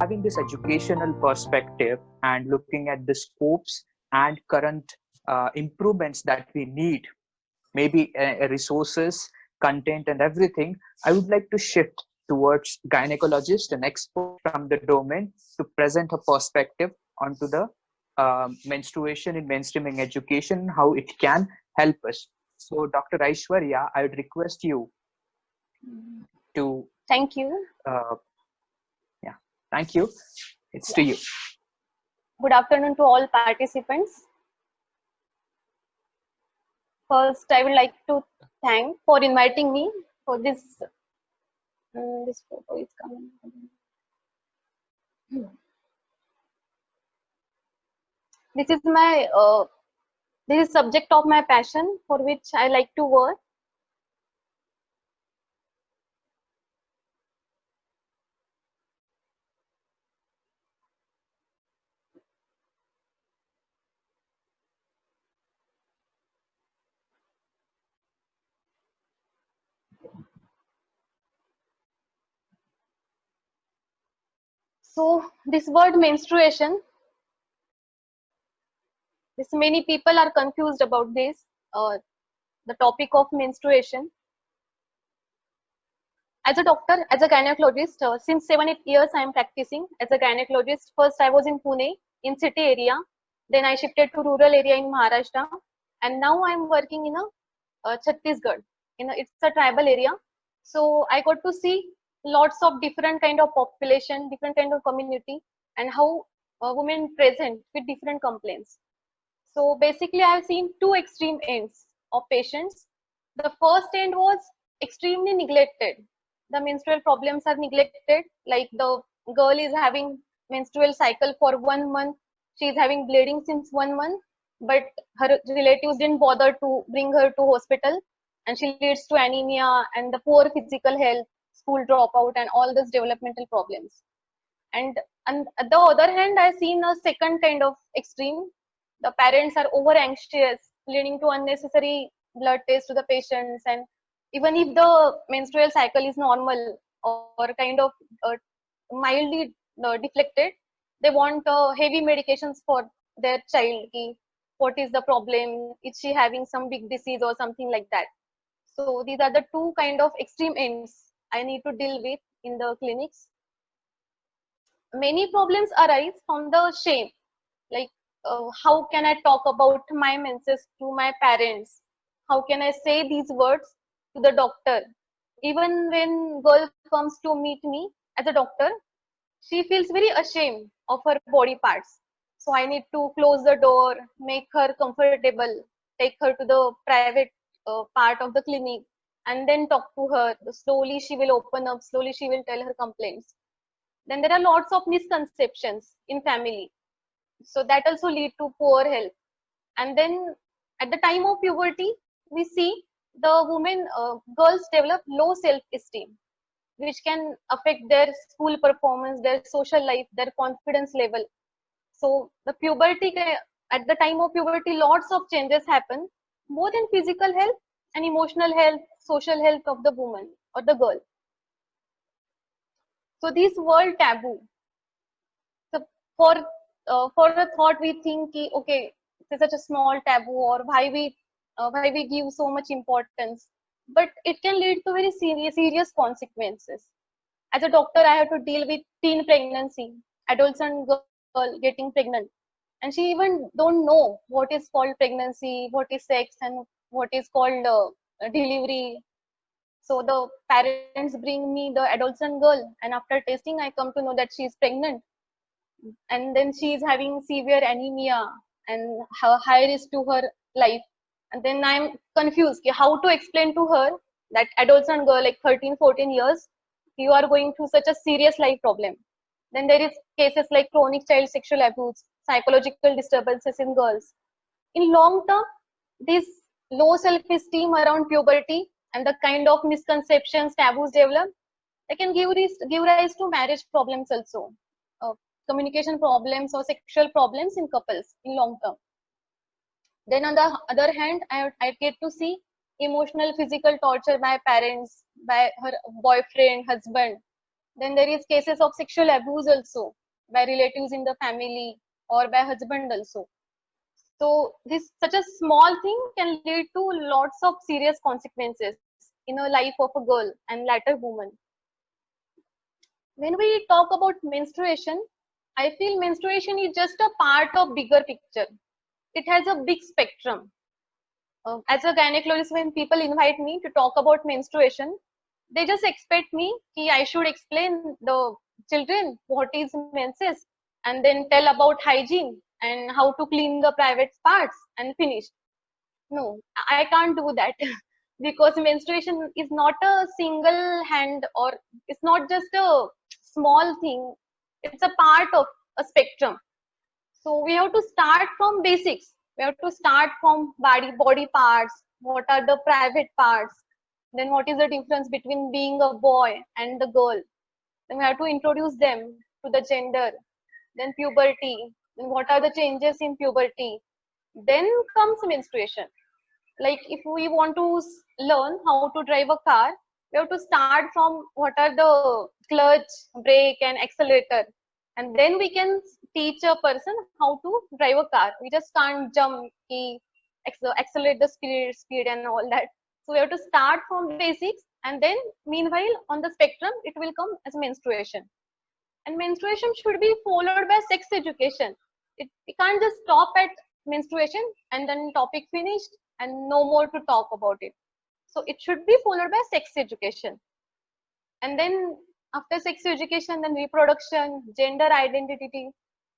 having this educational perspective and looking at the scopes and current improvements that we need, maybe resources, content, and everything, I would like to shift towards gynecologist, an expert from the domain, to present a perspective onto the menstruation in mainstreaming education, how it can help us. So, Dr. Aishwarya, I would request you to. Thank you. Yeah, thank you. It's to you. Good afternoon to all participants. First, I would like to thank for inviting me for this. This photo is coming. This is my this is subject of my passion, for which I like to work. So this word menstruation, this many people are confused about this, the topic of menstruation. As a doctor, as a gynecologist, since 7-8 years I am practicing as a gynecologist. First I was in Pune, in city area. Then I shifted to rural area in Maharashtra. And now I am working in a Chhattisgarh. It's a tribal area. So I got to see lots of different kind of population, different kind of community, and how women present with different complaints. So basically I have seen two extreme ends of patients. The first end was extremely neglected. The menstrual problems are neglected, like the girl is having menstrual cycle for 1 month, she is having bleeding since 1 month, but her relatives didn't bother to bring her to hospital, and she leads to anemia and the poor physical health, school dropout, and all these developmental problems. And on the other hand, I've seen a second kind of extreme. The parents are over anxious, leading to unnecessary blood tests to the patients, and even if the menstrual cycle is normal or kind of mildly deflected, they want heavy medications for their child. What is the problem? Is she having some big disease or something like that? So these are the two kind of extreme ends I need to deal with in the clinics. Many problems arise from the shame, like how can I talk about my menses to my parents? How can I say these words to the doctor? Even when girl comes to meet me as a doctor, she feels very ashamed of her body parts. So I need to close the door, make her comfortable, take her to the private part of the clinic, and then talk to her. Slowly she will open up, slowly she will tell her complaints. Then there are lots of misconceptions in family, so that also lead to poor health. And then at the time of puberty, we see the women, girls develop low self-esteem, which can affect their school performance, their social life, their confidence level. So the puberty, at the time of puberty, lots of changes happen, both in physical health and emotional health, social health of the woman or the girl. So these were taboo. So for the thought, we think, okay, it's such a small taboo, or why we give so much importance, but it can lead to very serious consequences. As a doctor, I have to deal with teen pregnancy, adolescent girl getting pregnant, and she even don't know what is called pregnancy, what is sex, and what is called delivery. So the parents bring me the adolescent girl, and after testing, I come to know that she is pregnant, and then she is having severe anemia and high risk to her life. And then I'm confused how to explain to her that adolescent girl, like 13-14 years, you are going through such a serious life problem. Then there is cases like chronic child sexual abuse, psychological disturbances in girls. In long term, this low self-esteem around puberty and the kind of misconceptions, taboos develop, they can give rise to marriage problems also, uh, communication problems or sexual problems in couples in long term. Then on the other hand, I get to see emotional, physical torture by parents, by her boyfriend, husband. Then there is cases of sexual abuse also by relatives in the family or by husband also. So this such a small thing can lead to lots of serious consequences in a life of a girl and later woman. When we talk about menstruation, I feel menstruation is just a part of bigger picture. It has a big spectrum. As a gynecologist, when people invite me to talk about menstruation, they just expect me कि I should explain the children what is menses and then tell about hygiene and how to clean the private parts and finish. No, I can't do that because menstruation is not a single hand or it's not just a small thing. It's a part of a spectrum. So we have to start from basics. We have to start from body parts. What are the private parts? Then what is the difference between being a boy and the girl? Then we have to introduce them to the gender. Then puberty. Then what are the changes in puberty? Then comes menstruation. Like if we want to learn how to drive a car, we have to start from what are the clutch, brake and accelerator, and then we can teach a person how to drive a car. We just can't jump key, accelerate the speed and all that. So we have to start from basics, and then meanwhile on the spectrum it will come as menstruation. And menstruation should be followed by sex education. We can't just stop at menstruation and then topic finished and no more to talk about it. So it should be followed by sex education. And then after sex education, then reproduction, gender identity.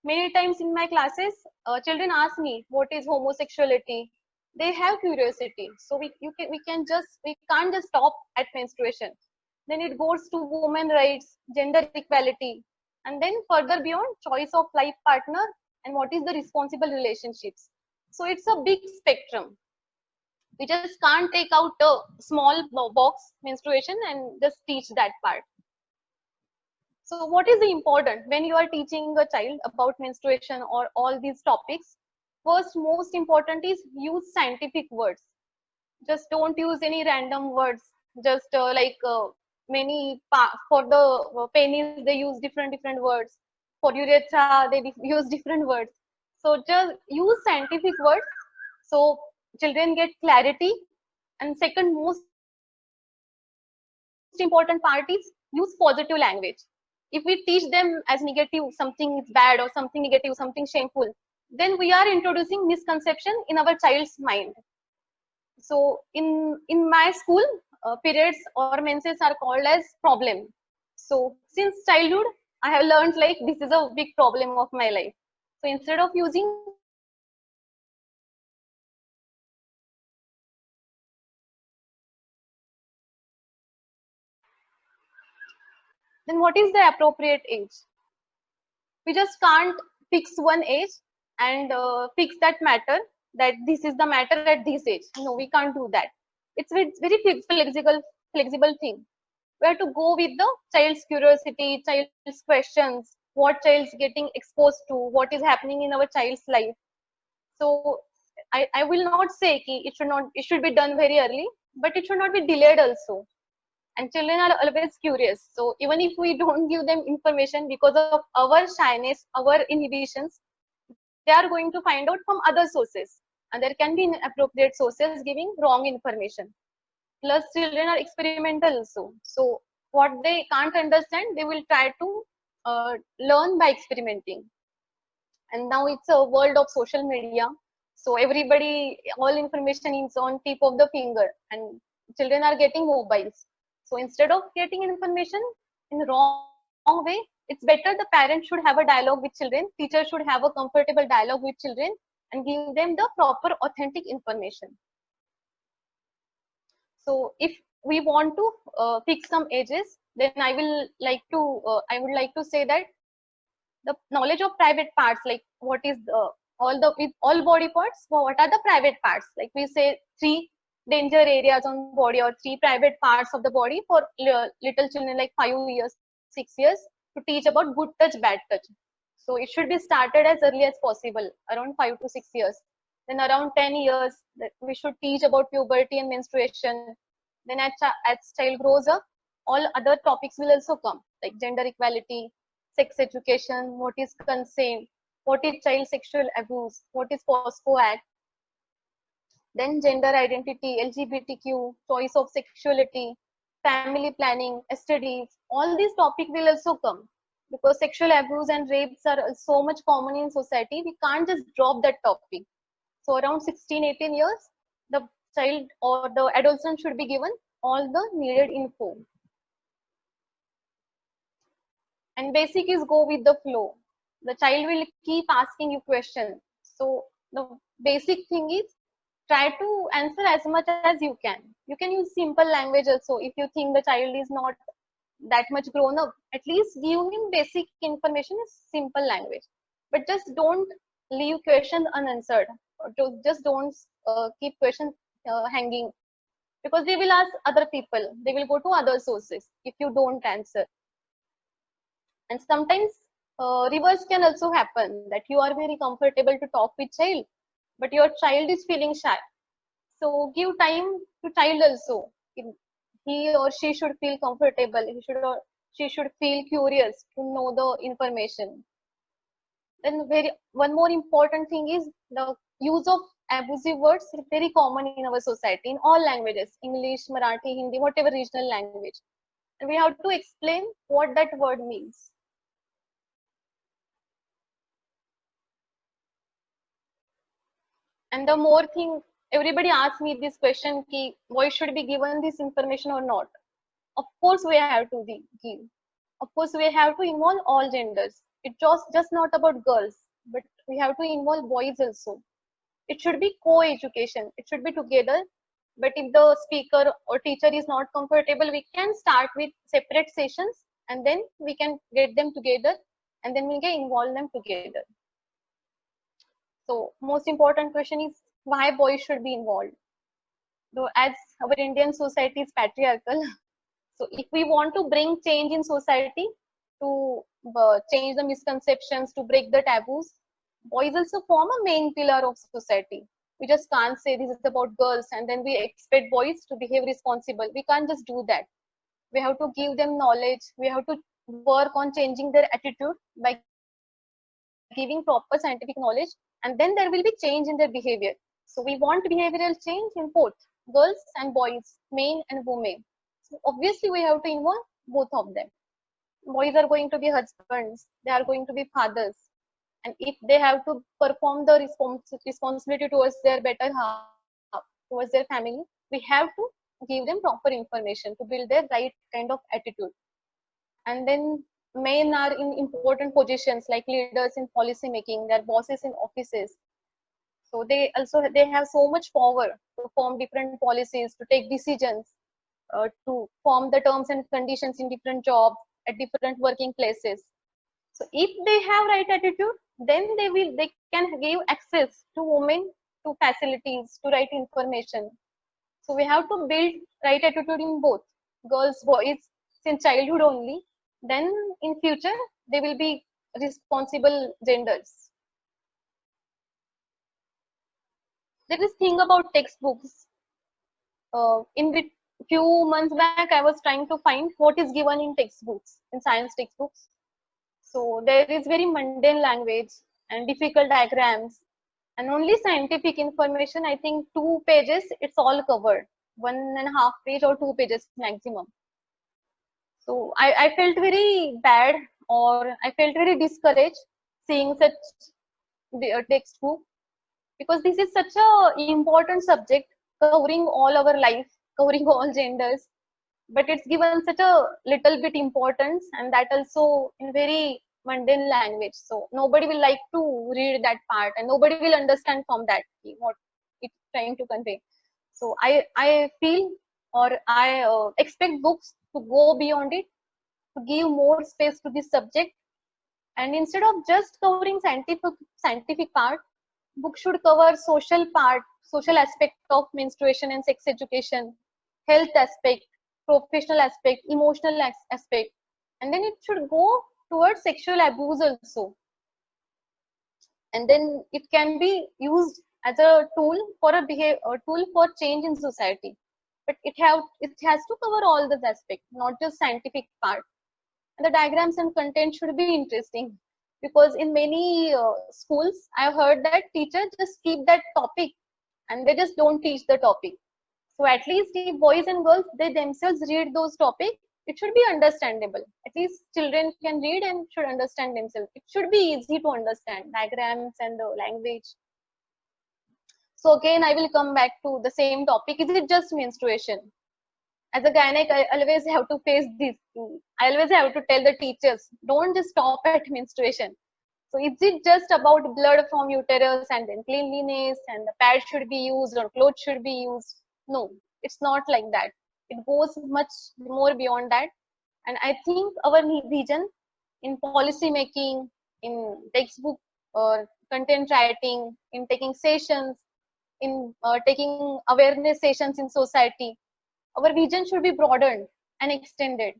Many times in my classes, children ask me what is homosexuality. They have curiosity. So we can't just stop at menstruation. Then it goes to women rights, gender equality, and then further beyond choice of life partner and what is the responsible relationships. So it's a big spectrum. We just can't take out a small box menstruation and just teach that part. So what is the important when you are teaching a child about menstruation or all these topics? First, most important is use scientific words. Just don't use any random words. Just for the penis they use different words. For urethra they use different words. So just use scientific words so children get clarity. And second most important part is use positive language. If we teach them as negative something is bad or something negative, something shameful, then we are introducing misconception in our child's mind. So in my school, periods or menses are called as problem. So since childhood I have learned like this is a big problem of my life. So instead of using then what is the appropriate age? We just can't fix one age and fix that matter, that this is the matter at this age. No, we can't do that. It's very flexible thing. We have to go with the child's curiosity, child's questions, what child's getting exposed to, what is happening in our child's life. So I will not say ki it should be done very early, but it should not be delayed also. And children are always curious. So even if we don't give them information because of our shyness, our inhibitions, they are going to find out from other sources. And there can be inappropriate sources giving wrong information. Plus, children are experimental also. So what they can't understand, they will try to learn by experimenting. And now it's a world of social media. So everybody, all information is on tip of the finger, and children are getting mobiles. So instead of getting information in the wrong way, it's better the parent should have a dialogue with children, teacher should have a comfortable dialogue with children and give them the proper authentic information. So if we want to fix some ages, then I would like to say that the knowledge of private parts, like what is with all body parts, what are the private parts? Like we say 3 danger areas on body or 3 private parts of the body for little children like 5 years, 6 years, to teach about good touch, bad touch. So it should be started as early as possible, around 5 to 6 years. Then around 10 years, that we should teach about puberty and menstruation. Then as child grows up, all other topics will also come. like gender equality, sex education, what is consent, what is child sexual abuse, what is POSCO Act, then gender identity, LGBTQ, choice of sexuality, family planning, STDs, all these topics will also come because sexual abuse and rapes are so much common in society. We can't just drop that topic. So around 16, 18 years, the child or the adolescent should be given all the needed info. And basic is go with the flow. The child will keep asking you questions. So the basic thing is try to answer as much as you can. You can use simple language also. If you think the child is not that much grown up, at least give him basic information in simple language. But just don't leave questions unanswered. Just don't keep questions hanging, because they will ask other people. They will go to other sources if you don't answer. And sometimes reverse can also happen, that you are very comfortable to talk with child, but your child is feeling shy. So give time to child also. He or she should feel comfortable. He should or she should feel curious to know the information. Then one more important thing is the use of abusive words is very common in our society in all languages, English, Marathi, Hindi, whatever regional language. And we have to explain what that word means. And the more thing, everybody asks me this question, ki boys should be given this information or not. Of course we have to give. Of course we have to involve all genders. It's just not about girls, but we have to involve boys also. It should be co-education. It should be together. But if the speaker or teacher is not comfortable, we can start with separate sessions and then we can get them together and then we can involve them together. So most important question is why boys should be involved. Though as our Indian society is patriarchal, so if we want to bring change in society, to change the misconceptions, to break the taboos, boys also form a main pillar of society. We just can't say this is about girls and then we expect boys to behave responsible. We can't just do that. We have to give them knowledge. We have to work on changing their attitude by giving proper scientific knowledge, and then there will be change in their behavior. So we want behavioral change in both girls and boys, men and women. So obviously we have to involve both of them. Boys are going to be husbands, they are going to be fathers, and if they have to perform the responsibility towards their better half, towards their family, we have to give them proper information to build their right kind of attitude. And then men are in important positions like leaders in policy making, their bosses in offices. So they have so much power to form different policies, to take decisions, to form the terms and conditions in different jobs at different working places. So if they have right attitude, then they can give access to women to facilities, to right information. So we have to build right attitude in both girls, boys since childhood only. Then in future they will be responsible genders. There is thing about textbooks. In the few months back, I was trying to find what is given in textbooks, in science textbooks. So there is very mundane language and difficult diagrams and only scientific information. I think 2 pages, it's all covered. 1.5 page or 2 pages maximum. So I felt very bad, or I felt very discouraged seeing such textbook, because this is such a important subject covering all our life, covering all genders, but it's given such a little bit importance, and that also in very mundane language. So nobody will like to read that part and nobody will understand from that what it's trying to convey. So I feel, or I expect books to go beyond it, to give more space to this subject, and instead of just covering scientific part, book should cover social part, social aspect of menstruation and sex education, health aspect, professional aspect, emotional aspect, and then it should go towards sexual abuse also. And then it can be used as a tool for a tool for change in society. But it has to cover all those aspects, not just scientific part. and the diagrams and content should be interesting. Because in many schools, I've heard that teachers just keep that topic and they just don't teach the topic. So at least if boys and girls, they themselves read those topics, it should be understandable. At least children can read and should understand themselves. It should be easy to understand diagrams and the language. So again, I will come back to the same topic. Is it just menstruation? As a gynec, I always have to face this. I always have to tell the teachers, don't just stop at menstruation. So is it just about blood from uterus and then cleanliness and the pad should be used or clothes should be used? No, it's not like that. It goes much more beyond that. And I think our vision in policy making, in textbook or content writing, in taking sessions, in taking awareness sessions in society, our vision should be broadened and extended,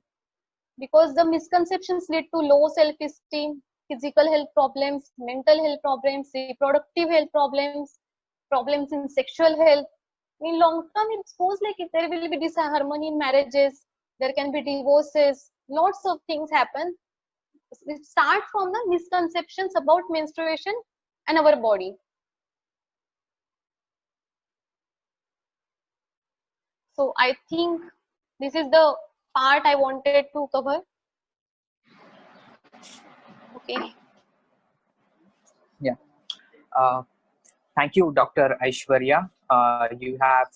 because the misconceptions lead to low self-esteem, physical health problems, mental health problems, reproductive health problems, problems in sexual health. In long term, it goes like if there will be disharmony in marriages, there can be divorces, lots of things happen. It starts from the misconceptions about menstruation and our body. So I think this is the part I wanted to cover. Okay. Yeah. Uh, Thank you, Dr. Aishwarya. You have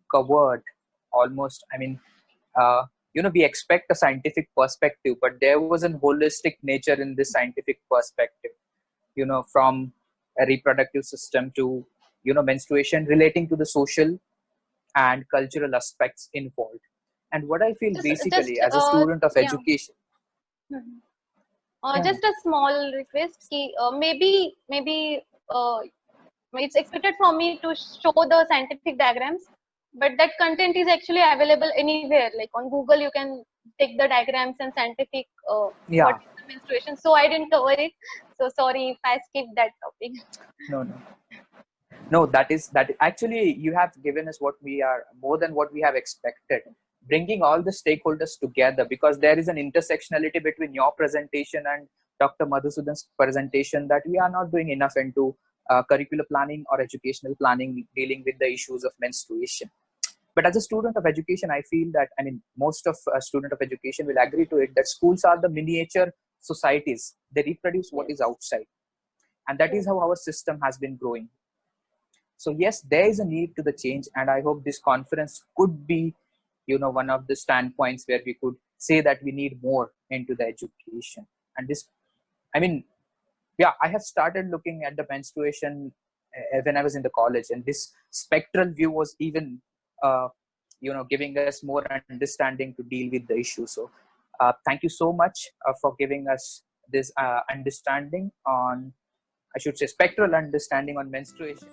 covered almost, we expect a scientific perspective, but there was a holistic nature in this scientific perspective, from a reproductive system to, menstruation, relating to the social and cultural aspects involved. And what I feel Just basically as a student of yeah. education. Yeah. Just a small request. Maybe it's expected from me to show the scientific diagrams, but that content is actually available anywhere. Like on Google, you can take the diagrams and scientific what Yeah. is the menstruation. So I didn't cover it. So sorry if I skipped that topic. No, that actually you have given us what we are more than what we have expected, bringing all the stakeholders together, because there is an intersectionality between your presentation and Dr. Madhusudan's presentation that we are not doing enough into curricular planning or educational planning dealing with the issues of menstruation. But as a student of education, I feel that, most of student of education will agree to it, that schools are the miniature societies. They reproduce what is outside, and that is how our system has been growing. So yes, there is a need to the change, and I hope this conference could be, one of the standpoints where we could say that we need more into the education. And this, I have started looking at the menstruation when I was in the college, and this spectral view was even, giving us more understanding to deal with the issue. So, thank you so much for giving us this understanding on, I should say, spectral understanding on menstruation.